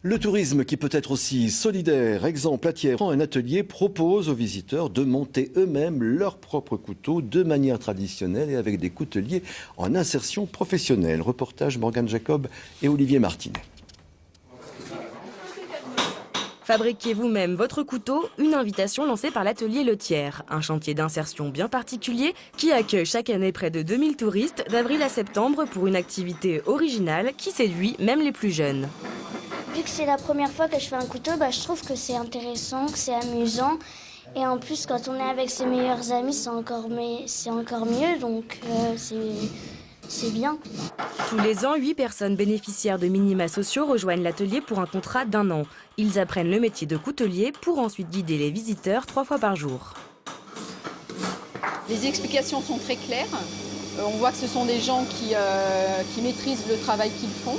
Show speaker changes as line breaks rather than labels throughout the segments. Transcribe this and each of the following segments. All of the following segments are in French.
Le tourisme qui peut être aussi solidaire. Exemple à Thiers, un atelier propose aux visiteurs de monter eux-mêmes leurs propres couteaux de manière traditionnelle et avec des couteliers en insertion professionnelle. Reportage Morgane Jacob et Olivier Martinet.
Fabriquez vous-même votre couteau, une invitation lancée par l'atelier Le Thiers, un chantier d'insertion bien particulier qui accueille chaque année près de 2000 touristes d'avril à septembre pour une activité originale qui séduit même les plus jeunes.
Vu que c'est la première fois que je fais un couteau, je trouve que c'est intéressant, que c'est amusant. Et en plus, quand on est avec ses meilleurs amis, c'est encore mieux, donc c'est bien.
Tous les ans, 8 personnes bénéficiaires de minima sociaux rejoignent l'atelier pour un contrat d'1 an. Ils apprennent le métier de coutelier pour ensuite guider les visiteurs 3 fois par jour.
Les explications sont très claires. On voit que ce sont des gens qui maîtrisent le travail qu'ils font.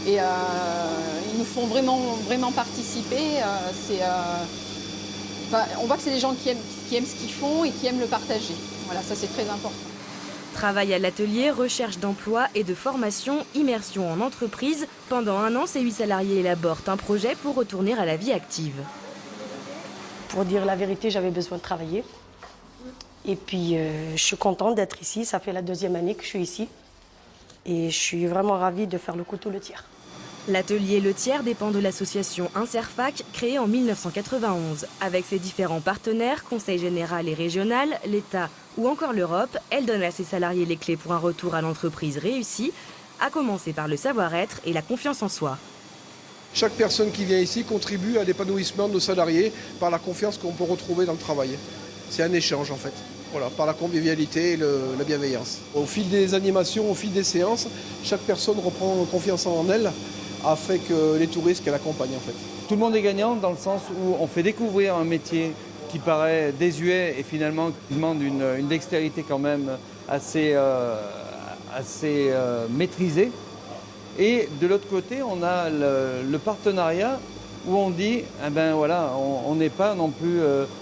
Et ils nous font vraiment participer. On voit que c'est des gens qui aiment ce qu'ils font et qui aiment le partager. Voilà, ça c'est très important.
Travail à l'atelier, recherche d'emploi et de formation, immersion en entreprise. Pendant 1 an, ces 8 salariés élaborent un projet pour retourner à la vie active.
Pour dire la vérité, j'avais besoin de travailler. Et puis, je suis contente d'être ici. Ça fait la 2e année que je suis ici. Et je suis vraiment ravie de faire le couteau Le Thiers.
L'atelier Le Thiers dépend de l'association Inserfac, créée en 1991. Avec ses différents partenaires, Conseil général et régional, l'État ou encore l'Europe, elle donne à ses salariés les clés pour un retour à l'entreprise réussi, à commencer par le savoir-être et la confiance en soi.
Chaque personne qui vient ici contribue à l'épanouissement de nos salariés par la confiance qu'on peut retrouver dans le travail. C'est un échange en fait. Voilà, par la convivialité et la bienveillance. Au fil des animations, au fil des séances, chaque personne reprend confiance en elle afin que les touristes qu'elle accompagne en fait.
Tout le monde est gagnant dans le sens où on fait découvrir un métier qui paraît désuet et finalement qui demande une dextérité quand même assez maîtrisée. Et de l'autre côté, on a le partenariat où on dit, on n'est pas non plus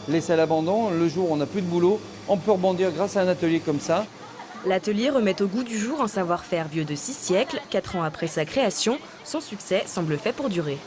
laissé à l'abandon. Le jour où on n'a plus de boulot, on peut rebondir grâce à un atelier comme ça.
L'atelier remet au goût du jour un savoir-faire vieux de 6 siècles. 4 ans après sa création, son succès semble fait pour durer.